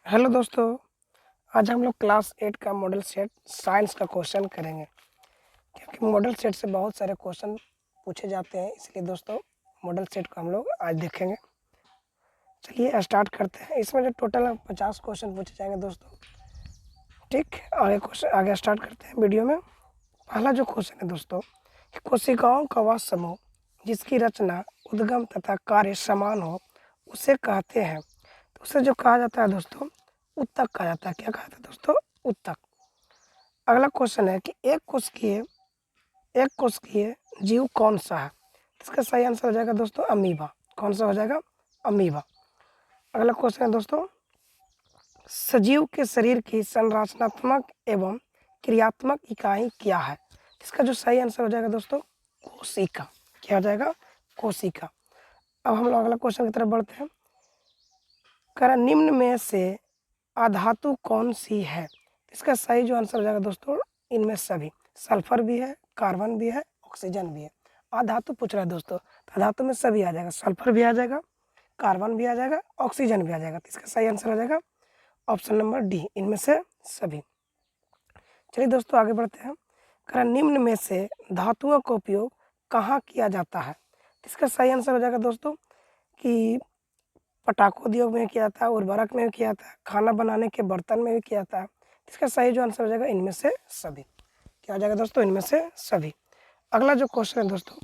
Hello दोस्तों। आज हम लोग क्लास 8 का मॉडल सेट साइंस का क्वेश्चन करेंगे, क्योंकि मॉडल सेट से बहुत सारे क्वेश्चन पूछे जाते हैं। इसलिए दोस्तों मॉडल सेट को हम लोग आज देखेंगे। चलिए स्टार्ट करते हैं। इसमें जो टोटल 50 क्वेश्चन पूछे जाएंगे दोस्तों। ठीक, आगे स्टार्ट करते हैं वीडियो में। पहला जो क्वेश्चन है दोस्तों, कोशिकाओं का वह समूह जिसकी रचना, उद्गम तथा कार्य समान हो उसे कहते हैं। तो उसे जो कहा जाता है दोस्तों, उत्तक कहा जाता है। क्या कहा जाता है दोस्तों? उत्तक। अगला क्वेश्चन है कि एक कोशिकीय जीव कौन सा है? इसका सही आंसर हो जाएगा दोस्तों अमीबा। कौन सा हो जाएगा? अमीबा। अगला क्वेश्चन है दोस्तों, सजीव के शरीर की संरचनात्मक एवं क्रियात्मक इकाई क्या है? इसका जो सही आंसर हो जाएगा दोस्तों कोशिका। क्या हो जाएगा? कोशिका। अब हम लोग अगला क्वेश्चन की तरफ बढ़ते हैं। निम्न में से अधातु कौन सी है? इसका सही जो आंसर हो जाएगा दोस्तों, इनमें सभी। सल्फर भी है, कार्बन भी है, ऑक्सीजन भी है। अधातु पूछ रहा है दोस्तों, तो अधातु में सभी आ जाएगा। सल्फर भी आ जाएगा, कार्बन भी आ जाएगा, ऑक्सीजन भी आ जाएगा। तो इसका सही आंसर हो जाएगा ऑप्शन नंबर डी, इनमें से सभी। चलिए दोस्तों आगे बढ़ते हैं। निम्न में से धातुओं का उपयोग कहाँ किया जाता है? इसका सही आंसर हो जाएगा दोस्तों कि पटाखा उद्योग में किया जाता है, उर्वरक में भी किया जाता है, खाना बनाने के बर्तन में भी किया जाता है। इसका सही जो आंसर हो जाएगा इनमें से सभी। क्या हो जाएगा दोस्तों? इनमें से सभी। अगला जो क्वेश्चन है दोस्तों,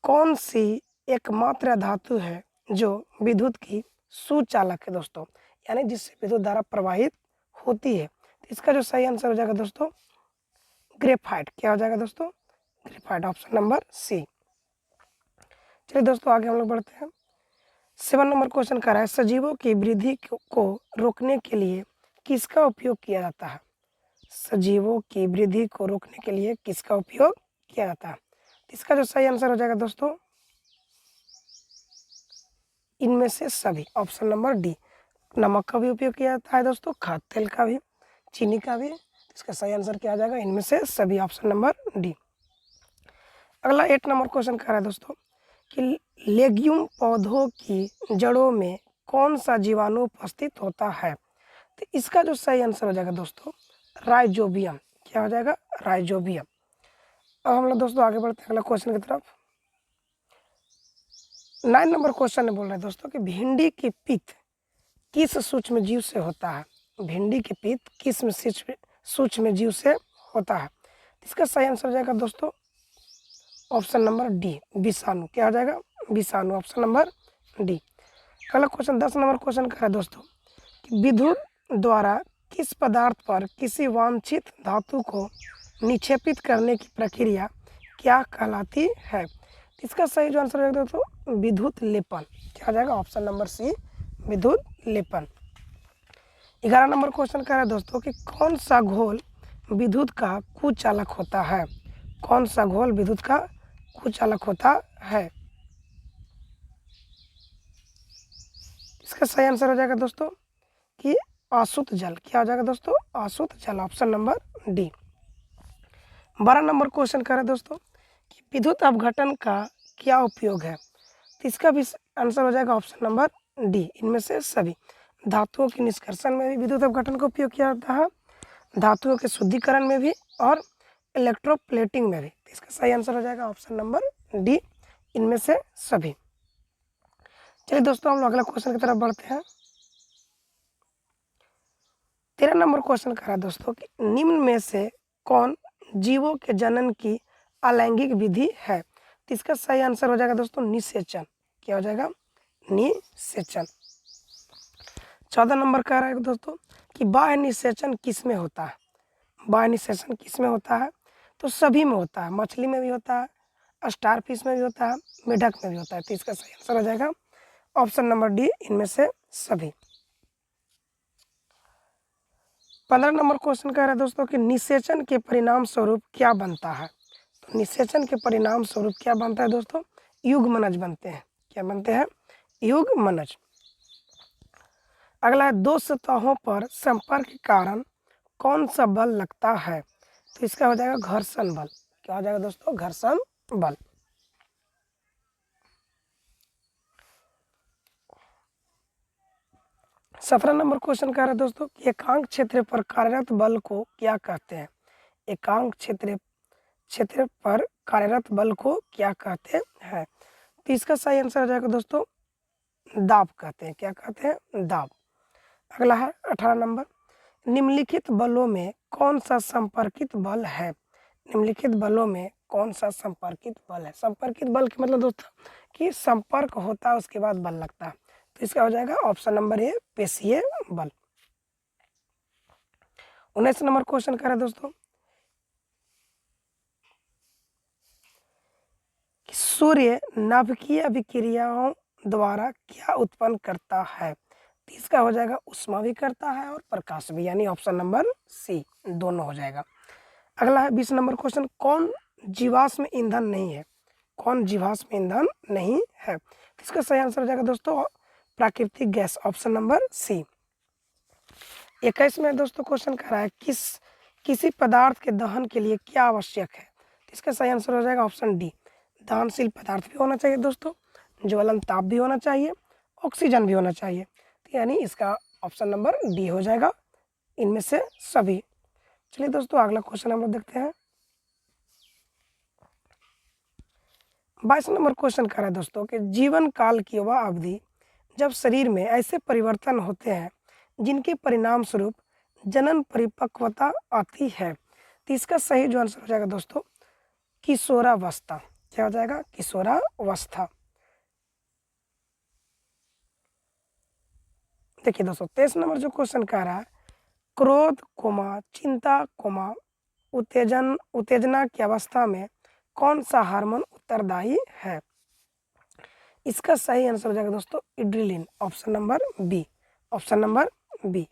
कौन सी एकमात्र धातु है जो विद्युत की सुचालक है दोस्तों, यानी जिससे विद्युत धारा प्रवाहित होती है? तो इसका जो सही आंसर हो जाएगा दोस्तों ग्रेफाइट। क्या हो जाएगा दोस्तों? Graphite, option number C. चलिए दोस्तों आगे हम लोग बढ़ते हैं। 7 नंबर क्वेश्चन कर रहा है, सजीवों की वृद्धि को रोकने के लिए किसका उपयोग किया जाता है? सजीवों की वृद्धि को रोकने के लिए किसका उपयोग किया जाता है? इसका जो सही आंसर हो जाएगा दोस्तों इनमें से सभी, ऑप्शन नंबर डी। नमक का भी उपयोग किया जाता है दोस्तों, खाद्य तेल का भी, चीनी का भी। इसका सही आंसर क्या आ जाएगा? इनमें से सभी, ऑप्शन नंबर डी। अगला 8 नंबर क्वेश्चन कर रहा है दोस्तों कि लेग्यूम पौधों की जड़ों में कौन सा जीवाणु उपस्थित होता है? तो इसका जो सही आंसर हो जाएगा दोस्तों राइजोबियम। क्या हो जाएगा? राइजोबियम। अब हम लोग दोस्तों आगे बढ़ते हैं अगला क्वेश्चन की तरफ। 9 नंबर क्वेश्चन में बोल रहे हैं दोस्तों कि भिंडी की पित्त किस सूक्ष्म जीव से होता है? भिंडी की पित्त किस सूक्ष्म जीव से होता है? इसका सही आंसर हो जाएगा दोस्तों ऑप्शन नंबर डी, विषाणु। क्या हो जाएगा? विषाणु, ऑप्शन नंबर डी। अगला क्वेश्चन 10 नंबर क्वेश्चन का है दोस्तों कि विद्युत द्वारा किस पदार्थ पर किसी वांछित धातु को निक्षेपित करने की प्रक्रिया क्या कहलाती है? इसका सही जो आंसर है दोस्तों विद्युत लेपन। क्या हो जाएगा? ऑप्शन नंबर सी, विद्युत लेपन। 11 नंबर क्वेश्चन कह रहा है दोस्तों कि कौन सा घोल विद्युत का कुचालक होता है? कौन सा घोल विद्युत का कुचालक होता है? इसका सही आंसर हो जाएगा दोस्तों कि आसुत जल। क्या हो जाएगा दोस्तों? आसुत जल, option number D. 12 number question कर रहे हैं दोस्तों कि विद्युत अपघटन का क्या उपयोग है? तो इसका भी आंसर हो जाएगा ऑप्शन नंबर डी, इनमें से सभी। धातुओं के निष्कर्षण में भी विद्युत अपघटन का उपयोग किया जाता है, धातुओं के शुद्धिकरण में भी, और इलेक्ट्रोप्लेटिंग में भी। तो इसका सही आंसर हो जाएगा ऑप्शन नंबर डी, इनमें से सभी। चलिए दोस्तों हम लोग अगला क्वेश्चन की तरफ बढ़ते हैं। 13 नंबर क्वेश्चन कर रहा है दोस्तों कि निम्न में से कौन जीवों के जनन की अलैंगिक विधि है? तो इसका सही आंसर हो जाएगा दोस्तों निषेचन। क्या हो जाएगा? निषेचन। 14 नंबर कह रहा है दोस्तों कि बाह्य निषेचन किस में होता है? बाह्य निषेचन किस में होता है? तो सभी में होता है। मछली में भी होता है, स्टार फिश में भी होता है, मेढक में भी होता है। तो इसका सही आंसर हो जाएगा ऑप्शन नंबर डी, इनमें से सभी। 15 नंबर क्वेश्चन कह रहा है दोस्तों कि निषेचन के परिणाम स्वरूप क्या बनता है? तो निषेचन के परिणाम स्वरूप क्या बनता है दोस्तों? युग्मनज बनते हैं। क्या बनते हैं? युग्मनज। अगला है, दो सतहों पर संपर्क के कारण कौन सा बल लगता है? तो इसका हो जाएगा घर्षण बल। क्या हो जाएगा दोस्तों? घर्षण बल। 17 नंबर क्वेश्चन कह रहा है दोस्तों कि एकांक क्षेत्र पर कार्यरत बल को क्या कहते हैं? एकांक क्षेत्र क्षेत्र पर कार्यरत बल को क्या कहते हैं? तो इसका सही आंसर हो जाएगा दोस्तों दाब कहते हैं। क्या कहते हैं? दाब। अगला है 18 नंबर, निम्नलिखित बलों में कौन सा संपर्कित बल है? निम्नलिखित बलों में कौन सा संपर्कित बल है? संपर्कित बल के मतलब दोस्तों कि संपर्क होता है उसके बाद बल लगता है। तो इसका हो जाएगा ऑप्शन नंबर ए पेशीय बल। 19 नंबर क्वेश्चन कर रहे हैं दोस्तों कि सूर्य नाभिकीय अभिक्रियाओं द्वारा क्या उत्पन्न करता है? तो इसका हो जाएगा उष्मा भी करता है और प्रकाश भी, यानी ऑप्शन नंबर सी दोनों हो जाएगा। अगला है 20 नंबर क्वेश्चन, कौन जीवाश्म ईंधन नहीं है? कौन जीवाश्म ईंधन नहीं है? तो इसका सही आंसर हो जाएगा दोस्तों प्राकृतिक गैस, ऑप्शन नंबर सी। 21 में दोस्तों क्वेश्चन कह रहा है किसी पदार्थ के दहन के लिए क्या आवश्यक है? तो इसका सही आंसर हो जाएगा ऑप्शन डी, दहनशील पदार्थ भी होना चाहिए दोस्तों, ज्वलन ताप भी होना चाहिए, ऑक्सीजन भी होना चाहिए। तो यानी इसका ऑप्शन नंबर डी हो जाएगा, इनमें से सभी। चलिए दोस्तों अगला क्वेश्चन हम लोग देखते हैं। 22 नंबर क्वेश्चन कह रहा है दोस्तों कि जीवन काल की वह अवधि जब शरीर में ऐसे परिवर्तन होते हैं जिनके परिणाम स्वरूप जनन परिपक्वता आती है। तो इसका सही जो आंसर हो जाएगा दोस्तों किशोरावस्था। क्या हो जाएगा? किशोरावस्था। देखिए दोस्तों 23 नंबर जो क्वेश्चन कह रहा है क्रोध कोमा चिंता कोमा उत्तेजना की अवस्था में कौन सा हार्मोन उत्तरदायी है? इसका सही आंसर हो जाएगा दोस्तों इड्रीलिन, option number B, option number B.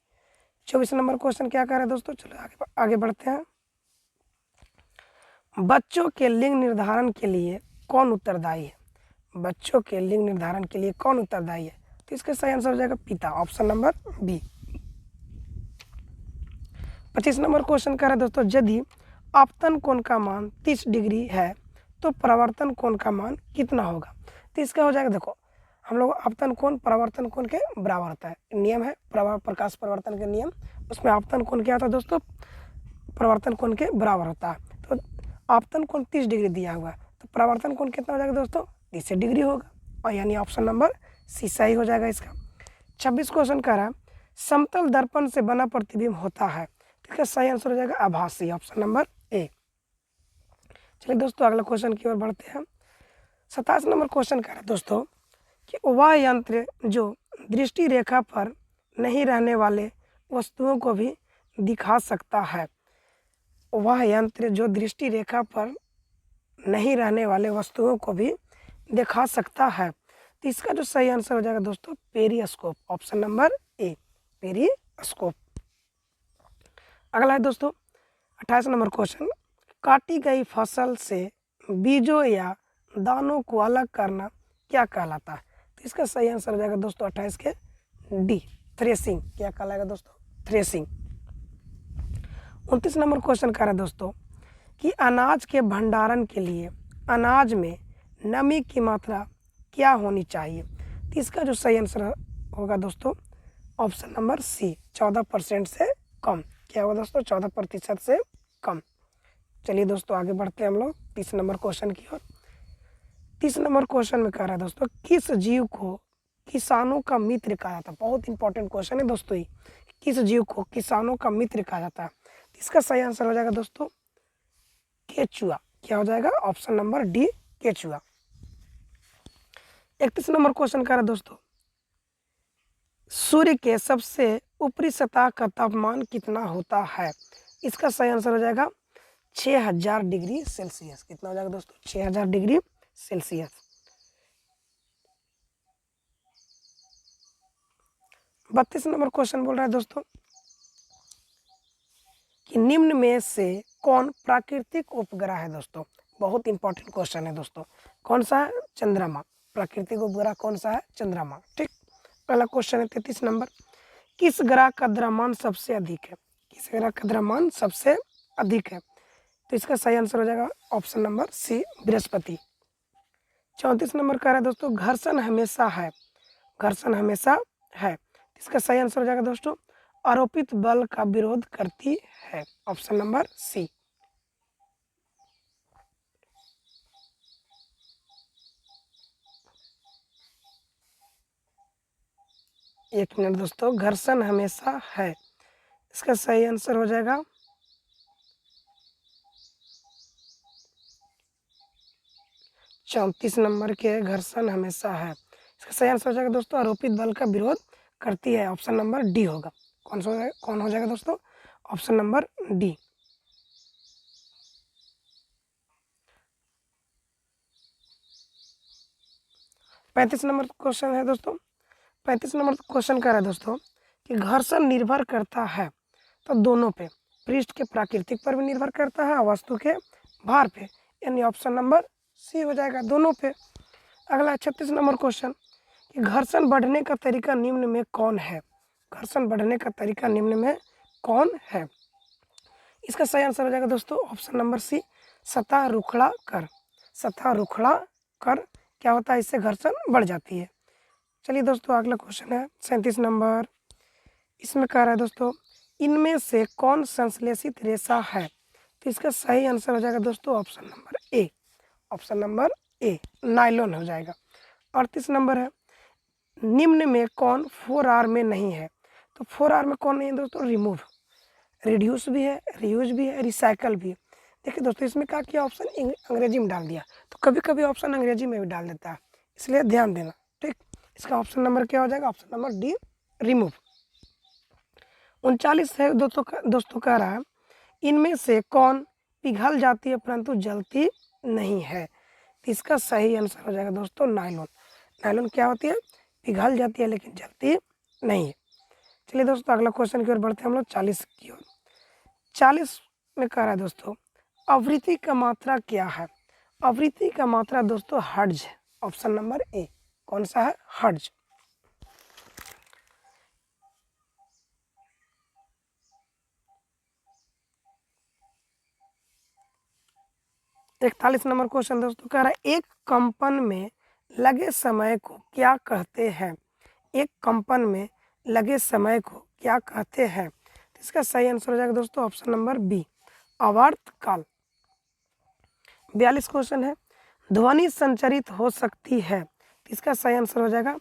24 number question क्या कह रहा है दोस्तों, चलो आगे बढ़ते हैं। बच्चों के लिंग निर्धारण के लिए कौन उत्तरदायी है? बच्चों के लिंग निर्धारण के लिए कौन उत्तरदायी है? तो इसका सही आंसर हो जाएगा पिता, option number B. 25 number question कह रहा है दोस्तों यदि आपतन कोण का मान 30 डिग्री है तो परावर्तन कोण का मान कितना होगा? तो इसका हो जाएगा, देखो हम लोग आपतन कोण परावर्तन कोण के बराबर होता है, नियम है प्रकाश परिवर्तन के नियम, उसमें आपतन कोण क्या होता है दोस्तों? परावर्तन कोण के बराबर होता है। तो आपतन कोण 30 डिग्री दिया हुआ है तो परावर्तन कोण कितना हो जाएगा दोस्तों? 30 डिग्री होगा, और यानी ऑप्शन नंबर सी सही हो जाएगा इसका। 26 क्वेश्चन कह रहा है समतल दर्पण से बना प्रतिबिंब होता है, तो इसका सही आंसर हो जाएगा आभासी, ऑप्शन नंबर ए। चलिए दोस्तों अगला क्वेश्चन की ओर बढ़ते हैं। 27 नंबर क्वेश्चन कह रहा है दोस्तों कि वह यंत्र जो दृष्टि रेखा पर नहीं रहने वाले वस्तुओं को भी दिखा सकता है, वह यंत्र जो दृष्टि रेखा पर नहीं रहने वाले वस्तुओं को भी दिखा सकता है। तो इसका जो सही आंसर हो जाएगा दोस्तों periscope, option number A, periscope. अगला है दोस्तों 28 नंबर क्वेश्चन, काटी गई फसल से बीजों या दानों को अलग करना क्या कहलाता है? तो इसका सही आंसर हो जाएगा दोस्तों 28 के डी, थ्रेसिंग। क्या कहलाएगा दोस्तों? थ्रेसिंग। 29 नंबर क्वेश्चन कह रहा है दोस्तों कि अनाज के भंडारण के लिए अनाज में नमी की मात्रा क्या होनी चाहिए? तो इसका जो सही आंसर होगा दोस्तों ऑप्शन नंबर सी, 14% से कम। क्या होगा दोस्तों? 14% से कम। चलिए दोस्तों आगे बढ़ते हैं हम लोग 30 नंबर क्वेश्चन की ओर। 30 नंबर क्वेश्चन में कह रहा है दोस्तों किस जीव को किसानों का मित्र कहा जाता है? बहुत इंपॉर्टेंट क्वेश्चन है दोस्तों ये, किस जीव को किसानों का मित्र कहा जाता है? इसका सही आंसर हो जाएगा दोस्तों केचुआ। क्या हो जाएगा? ऑप्शन नंबर डी, केचुआ। 31 नंबर क्वेश्चन कह रहा है दोस्तों सूर्य के सबसे ऊपरी सतह का तापमान कितना होता है? इसका सही आंसर हो जाएगा 6000 डिग्री सेल्सियस। कितना हो जाएगा दोस्तों? 6000 डिग्री सेल्सियस। 32 नंबर क्वेश्चन बोल रहा है दोस्तों कि निम्न में से कौन प्राकृतिक उपग्रह है? दोस्तों बहुत इंपॉर्टेंट क्वेश्चन है दोस्तों, कौन सा है? चंद्रमा। प्राकृतिक उपग्रह कौन सा है? चंद्रमा। ठीक। पहला क्वेश्चन है 33 नंबर, किस ग्रह का द्रव्यमान सबसे अधिक है? किस ग्रह का द्रव्यमान सबसे अधिक है? तो इसका सही आंसर हो जाएगा ऑप्शन नंबर सी, बृहस्पति। 34 नंबर कह रहा है दोस्तों घर्षण हमेशा है, घर्षण हमेशा है। इसका सही आंसर हो जाएगा दोस्तों आरोपित बल का विरोध करती है, ऑप्शन नंबर सी। एक मिनट दोस्तों, घर्षण हमेशा है, इसका सही आंसर हो जाएगा 34 नंबर के, घर्षण हमेशा है। इसका सही आंसर हो जाएगा दोस्तों आरोपित बल का विरोध करती है, ऑप्शन नंबर डी होगा। कौन हो जाएगा दोस्तों, ऑप्शन नंबर डी। पैंतीस नंबर क्वेश्चन है दोस्तों। 35 नंबर क्वेश्चन कह रहा है दोस्तों कि घर्षण निर्भर करता है तो दोनों पे, पृष्ठ के प्राकृतिक पर भी निर्भर करता है, वस्तु के भार पे, यानी ऑप्शन नंबर सी हो जाएगा, दोनों पे। अगला 36 नंबर क्वेश्चन कि घर्षण बढ़ने का तरीका निम्न में कौन है, घर्षण बढ़ने का तरीका निम्न में कौन है। इसका सही आंसर हो जाएगा दोस्तों ऑप्शन नंबर सी, सतह रुखड़ा कर। सतह रुखड़ा कर क्या होता है, इससे घर्षण बढ़ जाती है। चलिए दोस्तों अगला क्वेश्चन है 37 नंबर। इसमें कह रहा है दोस्तों इनमें से कौन संश्लेषित रेशा है, तो इसका सही आंसर हो जाएगा दोस्तों option number A, option number A nylon हो जाएगा। 38 नंबर है निम्न में कौन 4R में नहीं है, तो 4R में कौन नहीं है दोस्तों, रिमूव, रिड्यूस भी है, रियूज भी है, रिसाइकल भी है। देखिए दोस्तों इसमें क्या किया, ऑप्शन अंग्रेजी में डाल दिया, तो कभी कभी ऑप्शन अंग्रेजी में भी डाल देता है, इसलिए ध्यान देना, ठीक। इसका ऑप्शन नंबर क्या हो जाएगा, ऑप्शन नंबर डी रिमूव। 39 है दोस्तों कह रहा है इनमें से कौन पिघल जाती है परंतु जलती नहीं है, तो इसका सही आंसर हो जाएगा दोस्तों नायलॉन। नायलॉन क्या होती है, पिघल जाती है लेकिन जलती नहीं है। चलिए दोस्तों अगला क्वेश्चन की ओर बढ़ते हैं हम लोग 40 की ओर। 40 में कह रहा है दोस्तों आवृत्ति का मात्रा क्या है, आवृत्ति का मात्रा दोस्तों हर्ट्ज है, ऑप्शन नंबर ए, कौन सा है, हर्ट्ज। इकतालीस नंबर क्वेश्चन दोस्तों कह रहा है एक कंपन में लगे समय को क्या कहते हैं, एक कंपन में लगे समय को क्या कहते हैं, तो इसका सही आंसर हो जाएगा दोस्तों ऑप्शन नंबर बी, आवर्तकाल। 42 क्वेश्चन है ध्वनि संचरित हो सकती है, तो इसका सही आंसर हो जाएगा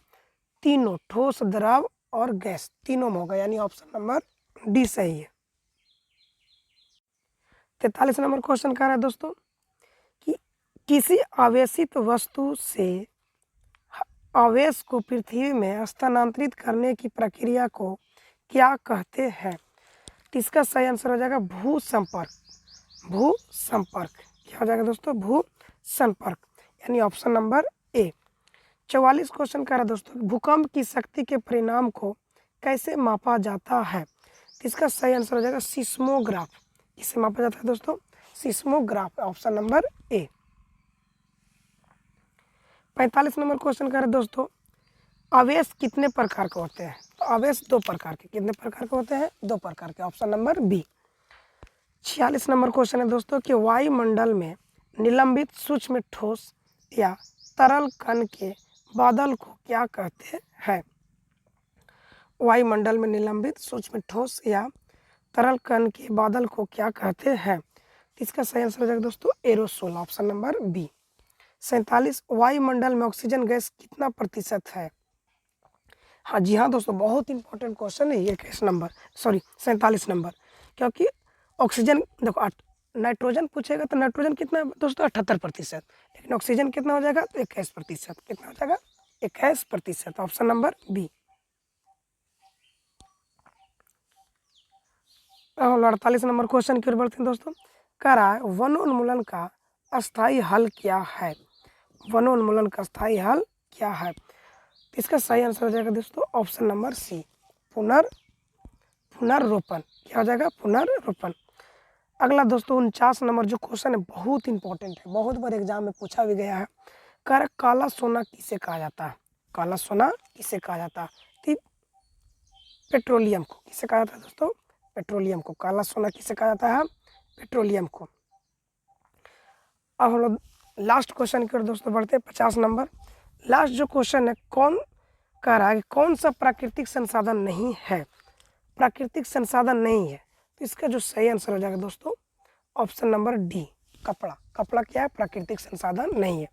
तीनों, ठोस, द्रव और गैस, तीनों में होगा, यानी ऑप्शन नंबर डी सही है। 43 नंबर क्वेश्चन कह रहा है दोस्तों कि किसी आवेशित वस्तु से आवेश को पृथ्वी में स्थानांतरित करने की प्रक्रिया को क्या कहते हैं, तो इसका सही आंसर हो जाएगा भू संपर्क, भू संपर्क क्या हो जाएगा दोस्तों, भू संपर्क, यानी ऑप्शन नंबर ए। 44 क्वेश्चन कह रहा है दोस्तों भूकंप की शक्ति के परिणाम को कैसे मापा जाता है, तो इसका सही आंसर हो जाएगा सिस्मोग्राफ, इसे मापा जाता है दोस्तों seismograph, option number A. 45 number question कह रहे दोस्तों आवेश कितने प्रकार के होते हैं, तो आवेश दो प्रकार के, कितने प्रकार के होते हैं, दो प्रकार के, option number B. 46 number question है दोस्तों कि वायुमंडल में निलंबित सूक्ष्म ठोस या तरल कण के बादल को क्या कहते हैं, वायुमंडल में निलंबित सूक्ष्म ठोस या तरल कण के बादल को क्या कहते हैं, इसका सही आंसर हो जाएगा दोस्तों एरोसोल, ऑप्शन नंबर बी। 47 वायुमंडल में ऑक्सीजन गैस कितना प्रतिशत है, हाँ जी हाँ दोस्तों बहुत इंपॉर्टेंट क्वेश्चन है ये, 47 नंबर, क्योंकि ऑक्सीजन देखो नाइट्रोजन पूछेगा तो नाइट्रोजन कितना है दोस्तों 78%, लेकिन ऑक्सीजन कितना हो जाएगा तो 21%, कितना हो जाएगा 21%, option number B. 48 number question की ओर बढ़ते हैं दोस्तों, कह रहा है वनोन्मूलन का अस्थायी हल क्या है, वनोन्मूलन का अस्थायी हल क्या है, तो इसका सही आंसर हो जाएगा दोस्तों ऑप्शन नंबर सी, पुनर्रोपण, क्या हो जाएगा पुनर्रोपण। अगला दोस्तों 49 नंबर जो क्वेश्चन है बहुत इंपॉर्टेंट है, बहुत बार एग्जाम में पूछा भी गया है, कह रहा काला सोना किसे कहा जाता है, काला सोना किसे कहा जाता है, तो पेट्रोलियम को, किसे कहा जाता है दोस्तों, पेट्रोलियम को, काला सोना किसे कहा जाता है, पेट्रोलियम को। अब हम लोग लास्ट क्वेश्चन की ओर दोस्तों बढ़ते हैं 50 नंबर। लास्ट जो क्वेश्चन है कौन कह रहा है कि कौन सा प्राकृतिक संसाधन नहीं है, प्राकृतिक संसाधन नहीं है, तो इसका जो सही आंसर हो जाएगा दोस्तों ऑप्शन नंबर डी, कपड़ा। कपड़ा क्या है, प्राकृतिक संसाधन नहीं है।